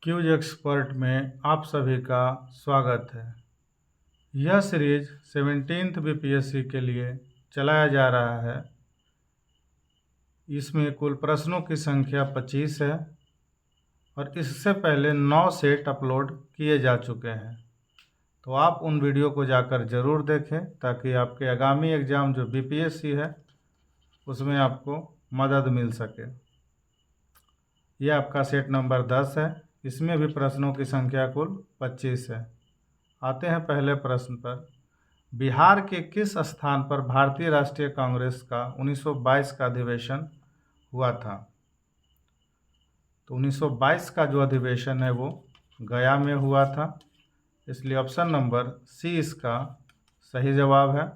Cues expert में आप सभी का स्वागत है। यह सीरीज 17th बीपीएससी के लिए चलाया जा रहा है। इसमें कुल प्रश्नों की संख्या 25 है और इससे पहले 9 सेट अपलोड किए जा चुके हैं। तो आप उन वीडियो को जाकर ज़रूर देखें ताकि आपके आगामी एग्ज़ाम जो बीपीएससी है उसमें आपको मदद मिल सके। यह आपका सेट नंबर 10 है। इसमें भी प्रश्नों की संख्या कुल 25 है। आते हैं पहले प्रश्न पर। बिहार के किस स्थान पर भारतीय राष्ट्रीय कांग्रेस का 1922 का अधिवेशन हुआ था? तो 1922 का जो अधिवेशन है वो गया में हुआ था, इसलिए ऑप्शन नंबर सी इसका सही जवाब है।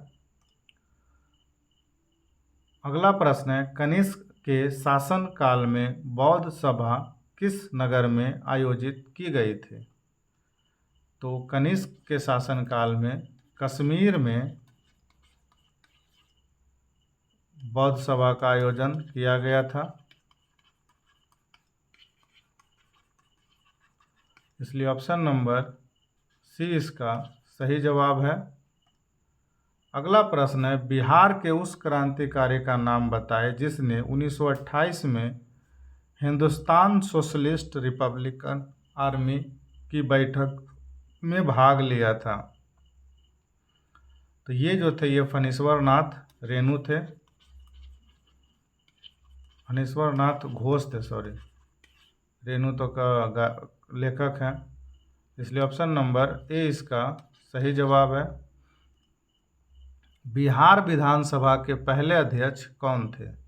अगला प्रश्न है, कनिष्क के शासनकाल में बौद्ध सभा किस नगर में आयोजित की गई थी? तो कनिष्क के शासनकाल में कश्मीर में बौद्ध सभा का आयोजन किया गया था, इसलिए ऑप्शन नंबर सी इसका सही जवाब है। अगला प्रश्न है, बिहार के उस क्रांतिकारी का नाम बताएं जिसने 1928 में हिंदुस्तान सोशलिस्ट रिपब्लिकन आर्मी की बैठक में भाग लिया था। तो ये जो थे ये फणीश्वर नाथ रेणु थे, फणीश्वर नाथ घोष थे, रेणु तो का लेखक हैं, इसलिए ऑप्शन नंबर ए इसका सही जवाब है। बिहार विधानसभा के पहले अध्यक्ष कौन थे?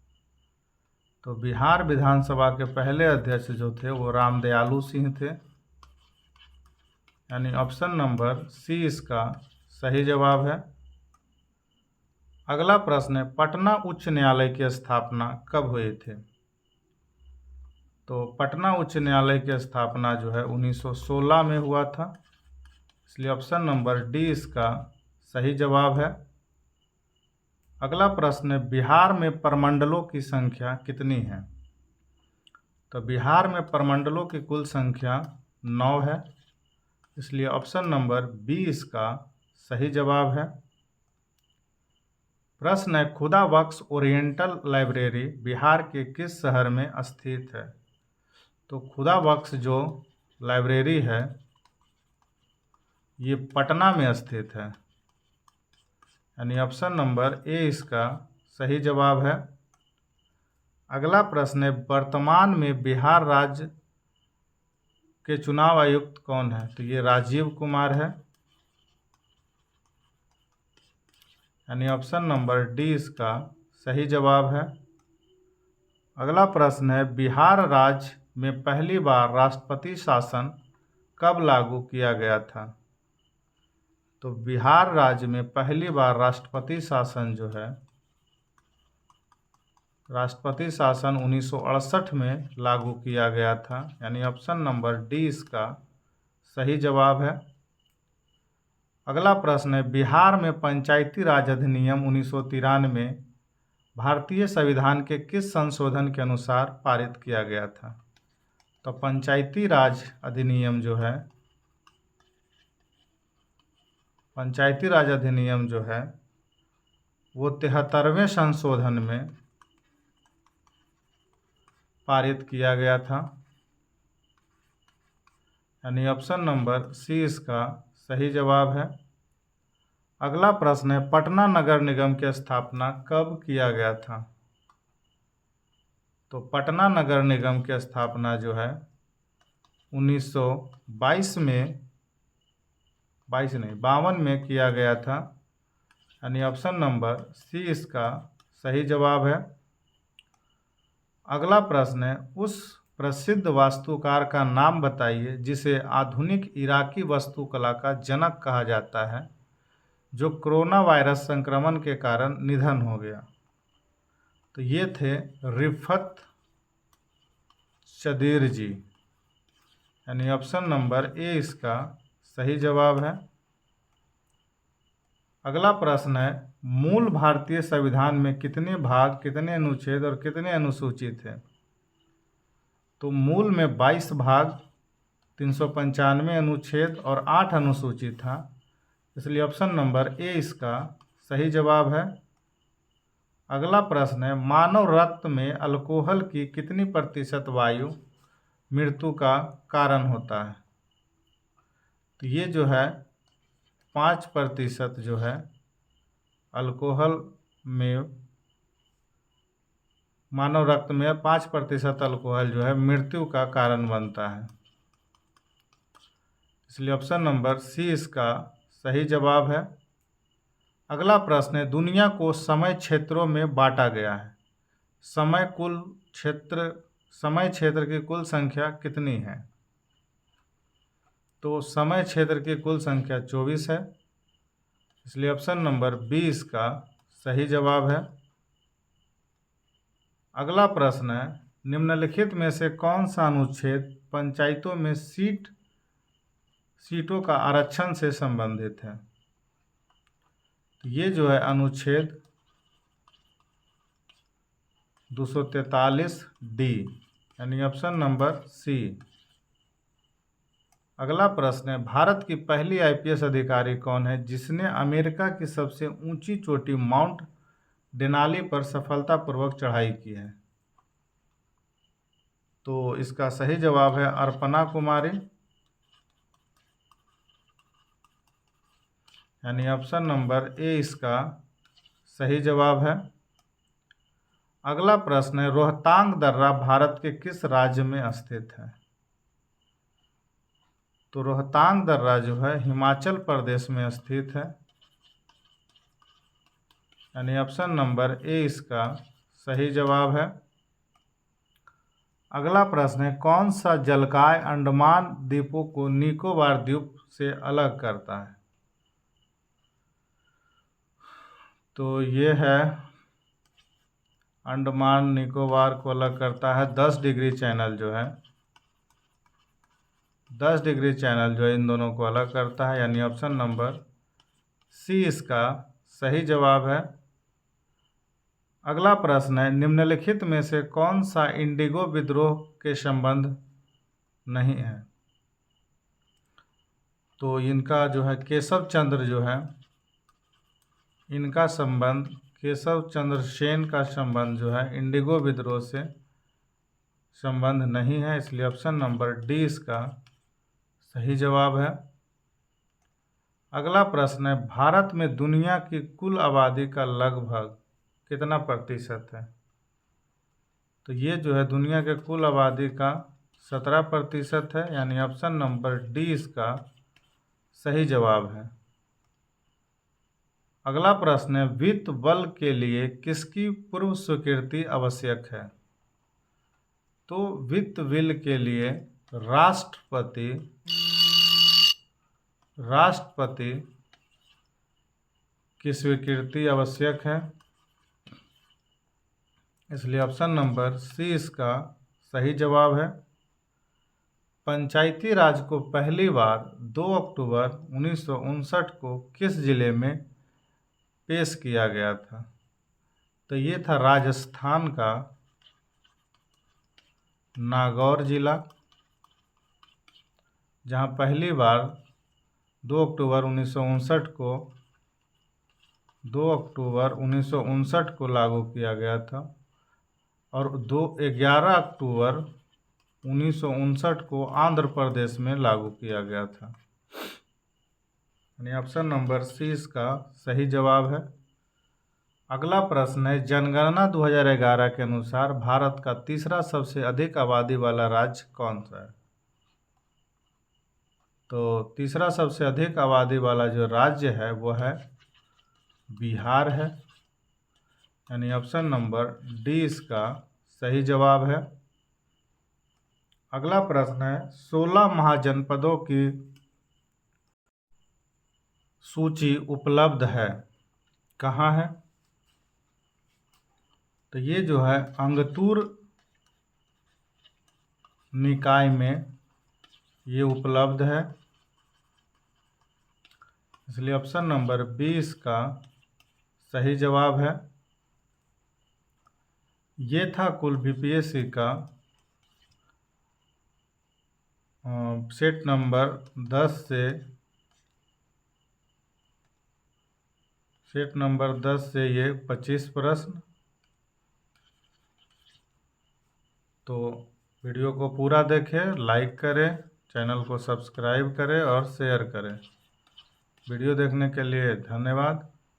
तो बिहार विधानसभा के पहले अध्यक्ष जो थे वो रामदयालु सिंह थे, यानी ऑप्शन नंबर सी इसका सही जवाब है। अगला प्रश्न है, पटना उच्च न्यायालय की स्थापना कब हुई थी? तो पटना उच्च न्यायालय की स्थापना जो है 1916 में हुआ था, इसलिए ऑप्शन नंबर डी इसका सही जवाब है। अगला प्रश्न है, बिहार में प्रमंडलों की संख्या कितनी है? तो बिहार में प्रमंडलों की कुल संख्या 9 है, इसलिए ऑप्शन नंबर बी इसका सही जवाब है। प्रश्न है, खुदा बख्श ओरिएंटल लाइब्रेरी बिहार के किस शहर में स्थित है? तो खुदा बख्श जो लाइब्रेरी है ये पटना में स्थित है, यानी ऑप्शन नंबर ए इसका सही जवाब है। अगला प्रश्न है, वर्तमान में बिहार राज्य के चुनाव आयुक्त कौन है? तो ये राजीव कुमार है, यानी ऑप्शन नंबर डी इसका सही जवाब है। अगला प्रश्न है, बिहार राज्य में पहली बार राष्ट्रपति शासन कब लागू किया गया था? तो बिहार राज्य में पहली बार राष्ट्रपति शासन जो है राष्ट्रपति शासन 1968 में लागू किया गया था, यानी ऑप्शन नंबर डी इसका सही जवाब है। अगला प्रश्न है, बिहार में पंचायती राज अधिनियम 1993 भारतीय संविधान के किस संशोधन के अनुसार पारित किया गया था? तो पंचायती राज अधिनियम जो है वो 73वें संशोधन में पारित किया गया था, यानी ऑप्शन नंबर सी इसका सही जवाब है। अगला प्रश्न है, पटना नगर निगम की स्थापना कब किया गया था? तो पटना नगर निगम की स्थापना जो है 52 में किया गया था, यानी ऑप्शन नंबर सी इसका सही जवाब है। अगला प्रश्न है, उस प्रसिद्ध वास्तुकार का नाम बताइए जिसे आधुनिक इराकी वास्तुकला का जनक कहा जाता है, जो कोरोना वायरस संक्रमण के कारण निधन हो गया। तो ये थे रिफत चदीर जी, यानी ऑप्शन नंबर ए इसका सही जवाब है। अगला प्रश्न है, मूल भारतीय संविधान में कितने भाग, कितने अनुच्छेद और कितने अनुसूची थे? तो मूल में 22 भाग, 395 अनुच्छेद और 8 अनुसूची था, इसलिए ऑप्शन नंबर ए इसका सही जवाब है। अगला प्रश्न है, मानव रक्त में अल्कोहल की कितनी प्रतिशत वायु मृत्यु का कारण होता है? तो ये जो है 5% जो है अल्कोहल में, मानव रक्त में 5% अल्कोहल जो है मृत्यु का कारण बनता है, इसलिए ऑप्शन नंबर सी इसका सही जवाब है। अगला प्रश्न है, दुनिया को समय क्षेत्रों में बांटा गया है, समय क्षेत्र की कुल संख्या कितनी है? तो समय क्षेत्र की कुल संख्या 24 है, इसलिए ऑप्शन नंबर बी इसका सही जवाब है। अगला प्रश्न है, निम्नलिखित में से कौन सा अनुच्छेद पंचायतों में सीटों का आरक्षण से संबंधित है? ये जो है अनुच्छेद 243D, यानी ऑप्शन नंबर सी। अगला प्रश्न है, भारत की पहली आईपीएस अधिकारी कौन है जिसने अमेरिका की सबसे ऊंची चोटी माउंट डेनाली पर सफलतापूर्वक चढ़ाई की है? तो इसका सही जवाब है अर्पणा कुमारी, यानी ऑप्शन नंबर ए इसका सही जवाब है। अगला प्रश्न है, रोहतांग दर्रा भारत के किस राज्य में स्थित है? तो रोहतांग दर्रा जो है हिमाचल प्रदेश में स्थित है, यानी ऑप्शन नंबर ए इसका सही जवाब है। अगला प्रश्न है, कौन सा जलकाय अंडमान द्वीपों को निकोबार द्वीप से अलग करता है? तो ये है अंडमान निकोबार को अलग करता है 10 डिग्री चैनल जो है, 10 डिग्री चैनल जो है इन दोनों को अलग करता है, यानी ऑप्शन नंबर सी इसका सही जवाब है। अगला प्रश्न है, निम्नलिखित में से कौन सा इंडिगो विद्रोह के संबंध नहीं है? तो इनका जो है केशव चंद्र जो है, इनका संबंध, केशव चंद्र सेन का संबंध जो है इंडिगो विद्रोह से संबंध नहीं है, इसलिए ऑप्शन नंबर डी इसका सही जवाब है। अगला प्रश्न है, भारत में दुनिया की कुल आबादी का लगभग कितना प्रतिशत है? तो ये जो है दुनिया के कुल आबादी का 17% है, यानी ऑप्शन नंबर डी इसका सही जवाब है। अगला प्रश्न है, वित्त बल के लिए किसकी पूर्व स्वीकृति आवश्यक है? तो वित्त बिल के लिए राष्ट्रपति की स्वीकृति आवश्यक है, इसलिए ऑप्शन नंबर सी इसका सही जवाब है। पंचायती राज को पहली बार 2 अक्टूबर 1959 को किस जिले में पेश किया गया था? तो ये था राजस्थान का नागौर जिला, जहां पहली बार 2 अक्टूबर 1959 को लागू किया गया था, और 11 अक्टूबर 1959 को आंध्र प्रदेश में लागू किया गया था, यानी ऑप्शन नंबर सी इसका सही जवाब है। अगला प्रश्न है, जनगणना 2011 के अनुसार भारत का तीसरा सबसे अधिक आबादी वाला राज्य कौन सा है? तो तीसरा सबसे अधिक आबादी वाला जो राज्य है वो है बिहार है, यानी ऑप्शन नंबर डी इसका सही जवाब है। अगला प्रश्न है, 16 महाजनपदों की सूची उपलब्ध है, कहाँ है? तो ये जो है अंगतूर निकाय में ये उपलब्ध है, इसलिए ऑप्शन नंबर 20 का सही जवाब है। ये था कुल बीपीएससी का सेट नंबर 10 से ये 25 प्रश्न। तो वीडियो को पूरा देखें, लाइक करें, चैनल को सब्सक्राइब करें और शेयर करें। वीडियो देखने के लिए धन्यवाद।